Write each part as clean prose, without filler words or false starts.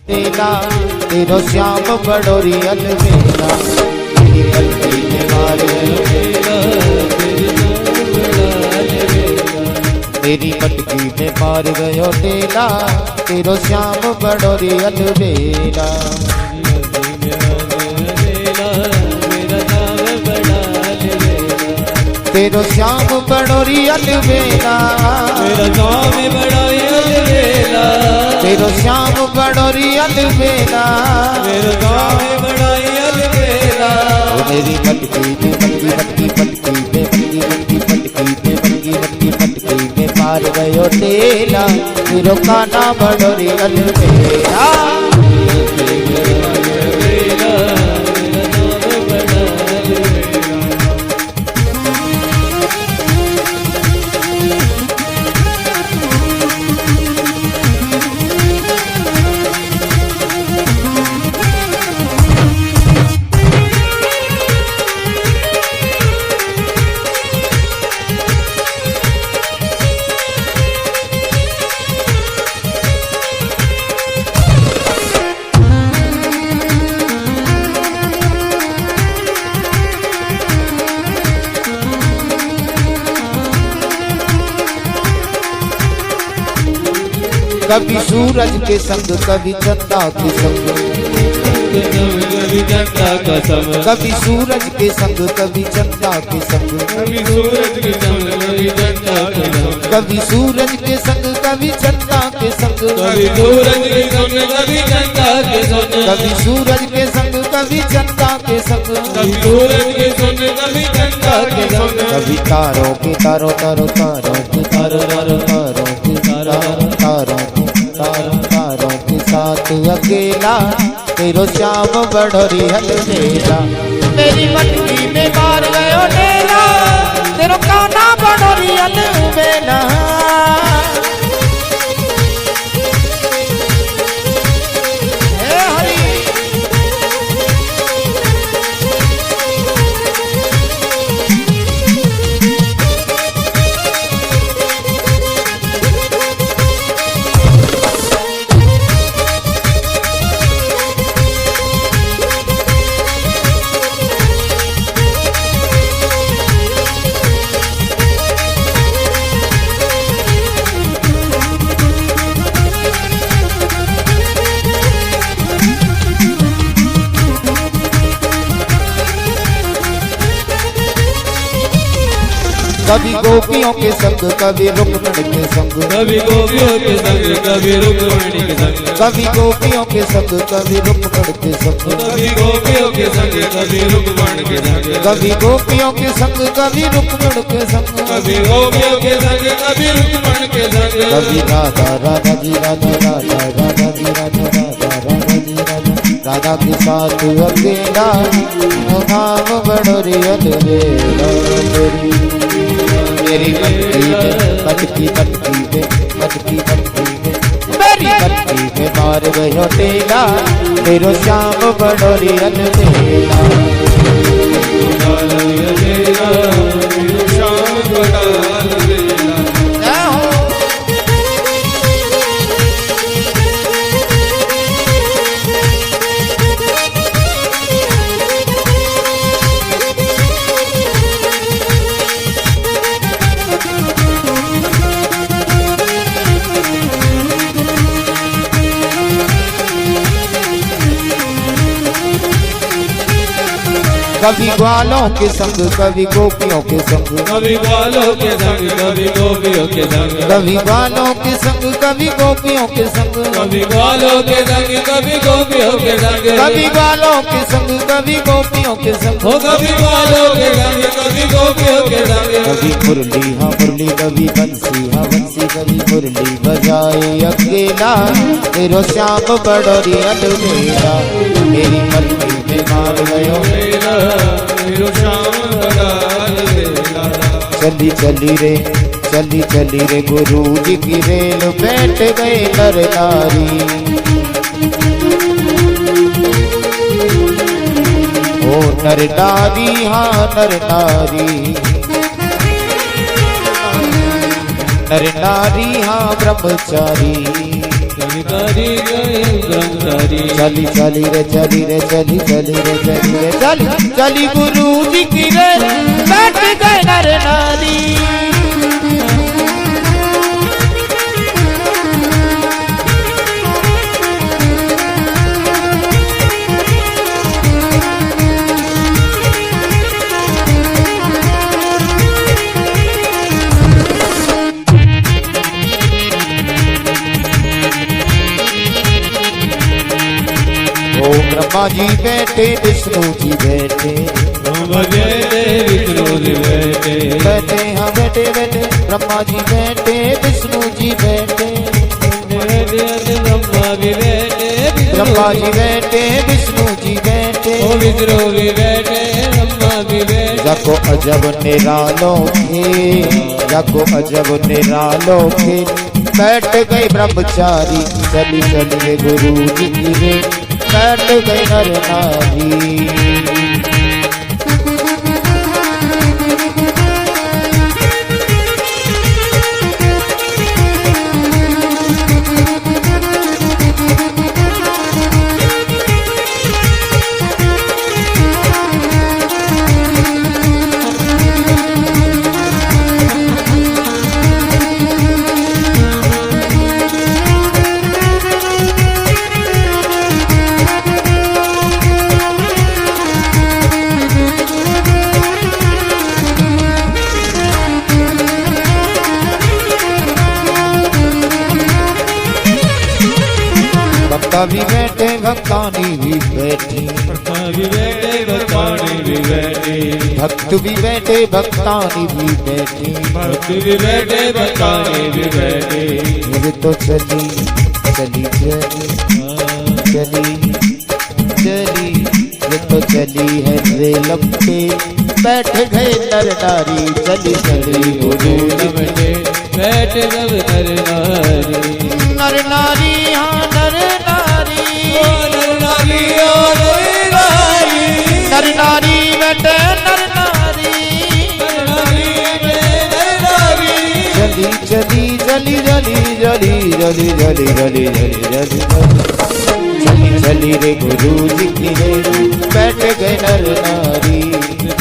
तेरा तेरो श्याम बड़ोरी अलबेला तेरी पलकी में मार गयो तेरा तेरी पटकी में मार गयो तेरा तेरो श्याम बड़ोरी अलबेला तेरो श्याम बड़ोरी अलबेला तेरा श्याम बड़ोरी अलबेला तेरो श्याम बड़ोरी अलबेला तेरा श्याम बड़ोरी अलबेला मेरी पटकी में पटकी पटकी पटकी में पटकी पटकी में मार गयो तेला तेरो काना बड़ोरी अलबेला कभी सूरज के संग कभी चंदा के संग कभी चंदा का संग कभी सूरज के संग कभी चंदा के संग कभी सूरज के संग कभी चंदा के संग कभी सूरज के संग कभी चंदा के संग कभी सूरज के संग कभी चंदा के संग कभी सूरज के संग कभी चंदा के संग कभी सूरज के संग कभी चंदा के संग कभी तारों के तारों तारों तारों के तारों तारों तारों के तारों तारों तारों तारों के साथ अकेला तेरो श्याम बड़ोरी अलबेला मेरी मटकी में मार गयो तेरा तेरो काना बड़ोरी अलबेला हे हरि कभी गोपियों के संग कभी रुक्मणी के संग कभी गोपियों के संग कभी रुक्मणी के संग कभी गोपियों के संग कभी रुक्मणी के संग कभी गोपियों के संग कभी रुक्मणी के संग कभी गोपियों के संग कभी रुक्मणी के संग कभी गोपियों के संग कभी रुक्मणी के संग कभी राधा राधा जी राधा राधा राधा जी राधा राधा राधा जी राधा राधा के साथ अकेला नाम बड़ोरी अलबेला मेरी पटकी पटकी में पटकी पटकी में मेरी पटकी में मार गयो तेला तेरो श्याम बड़ोरी अलबेला श्याम बड़ोरी अलबेला कभी ग्वालों के संग कभी गोपियों के संग कभी ग्वालों के संग कभी गोपियों के संग कभी ग्वालों के संग कभी गोपियों के संग कभी ग्वालों के संग कभी गोपियों के संग कभी ग्वालों के संग कभी गोपियों के संग हो कभी ग्वालों के संग कभी गोपियों के संग कभी मुरली हाँ मुरली कभी बंसी हाँ बंसी कभी मुरली बजाए अकेला तेरो श्याम बड़ोरी अलबेला मेरी पलकी में मार गयो तेरो श्याम बड़ोरी अलबेला चली चली रे गुरु जी की रेल बैठ गए नर नारी ओ नर नारी हाँ नर नारी हाँ ब्रह्मचारी अधिकारी गए ब्रह्मचारी चली चली रे चली रे चली चली रे चली रे चली चली गुरु जी की रे बैठ गए नर नारी ब्रह्मा जी बैठे विष्णु जी बैठे ब्रह्मा बैठे विष्णु जी बैठे बैठे हाँ बैठे बैठे ब्रह्मा जी बैठे विष्णु जी बैठे ब्रह्मा भी बैठे ब्रह्मा जी बैठे विष्णु जी बैठे विष्णु भी बैठे ब्रह्मा भी बैठे जाको अजब निरालों के जाको अजब निरालों के बैठ गए ब्रह्मचारी चली चली गुरु जी की रे बैठ गए नर नारी भक्ता भी बैठे भक्तानी भी बैठी भी बैठे भक्तानी भी बैठे भक्त भी बैठे भक्तानी भी बैठी भक्त भी बैठे भक्तानी भी बैठे मेरे तो चली चली चली चली चली ये तो चली है रेलम पे बैठ गए नर नारी चली चली गुरु बैठे बैठे सब नर नारी नर नारी हाँ नर नारी नर नारी नर नारी बैठे नर नारी चली चली चली चली चली चली चली चली चली चली चली रे गुरु जी की रे बैठ गए नर नारी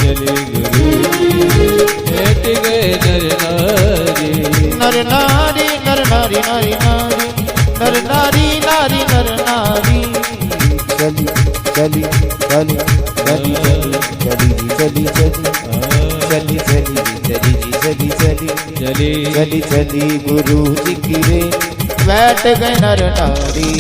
चले गुरु बैठ गए नर नारी नर नारी नर नारी नारी नर नारी नारी नर नारी चली चली चली चली चली चली चली चली चली चली चली चले चली चली गुरु जी की रे बैठ गए नर नारी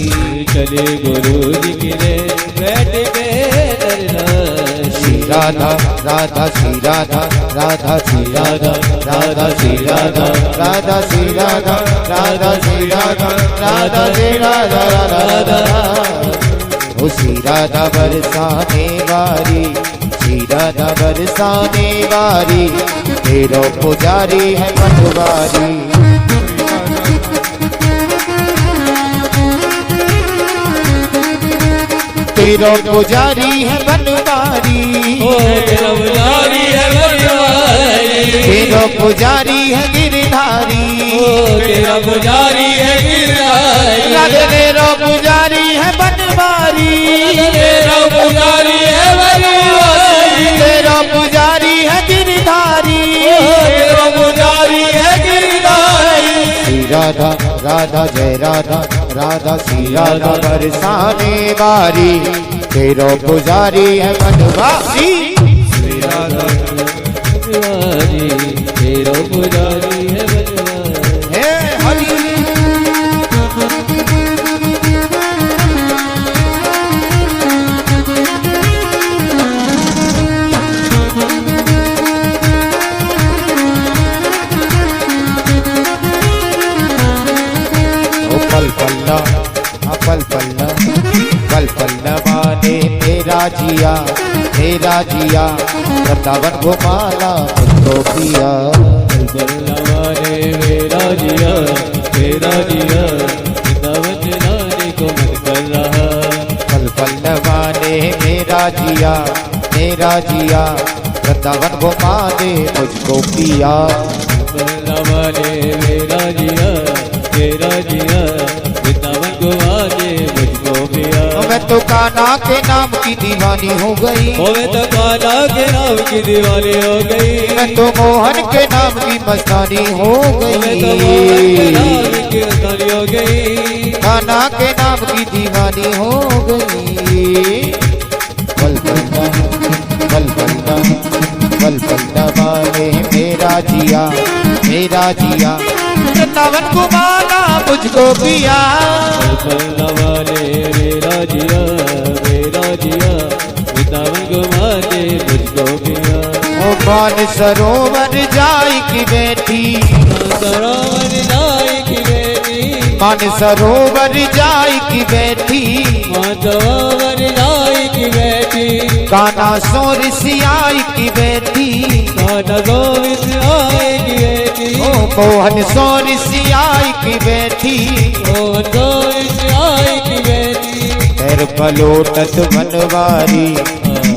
चले गुरु जी की रे बैठ गए नर नारी श्री राधा राधा श्री राधा राधा श्री राधा राधा श्री राधा राधा श्री राधा राधा श्री राधा राधा श्री राधा राधा ओ श्री राधा बरसाने वाली श्री राधा बरसाने वाली तेरो पुजारी है पटवारी तेरो पुजारी है बनवारी तेरा पुजारी है बनवारी तेरो पुजारी है गिरधारी तेरा पुजारी है गिरधारी तेरो पुजारी है बनवारी तेरा पुजारी है बनवारी तेरो पुजारी है गिरधारी तेरा पुजारी है गिरधारी श्री राधा राधा जय राधा राधा श्री राधा बरसाने वारी तेरो पुजारी है बनवारी श्री राधा पुजारी तेरा पुजारी है बनवारी हे हरि पल पल्ला पल पल्ला पल पल्लवा ने मेरा जिया वृंदावन घुमाना मुझको पिया बल्लवाने मेरा जिया वृंदावन जाने को मन कर रहा पल पल्लवा ने मेरा जिया वृंदावन घुमा दे मुझको पिया बल्लवाने मेरा जिया वृंदावन को मैं तो कान्हा के नाम की दीवानी हो गई, ओ मैं तो कान्हा के नाम की दीवानी हो गई, मैं तो मोहन के नाम की मस्तानी हो मैं तो गई, मोहन के नाम की मस्तानी हो गई, कान्हा के नाम की दीवानी हो गई। पल पल वाले मेरा जिया वृंदावन घुमाना मुझको पिया, वाले मेरा जिया वृंदावन घुमा दे मुझको पिया। ओ मान सरोवर जाई की बेटी, सरोवर जाई की बेटी, मान सरोवर जाई की बेटी, सरोवर जाई की बेटी, कान्हा सोर सियाई की बेटी, कान्हा सोर सियाई की बेटी, ओ मोहन सोर सियाई की बेटी, मोहन सोर सियाई की बेटी। पैर पलोटत बनवारी,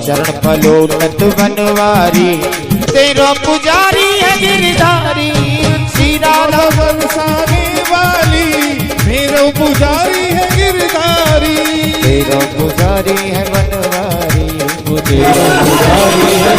चरण पलोटत बनवारी, तेरा पुजारी है गिरधारी, सीरा बरसाने वाली मेरो पुजारी है गिरधारी, तेरा पुजारी है बनवारी, तेरा पुजारी है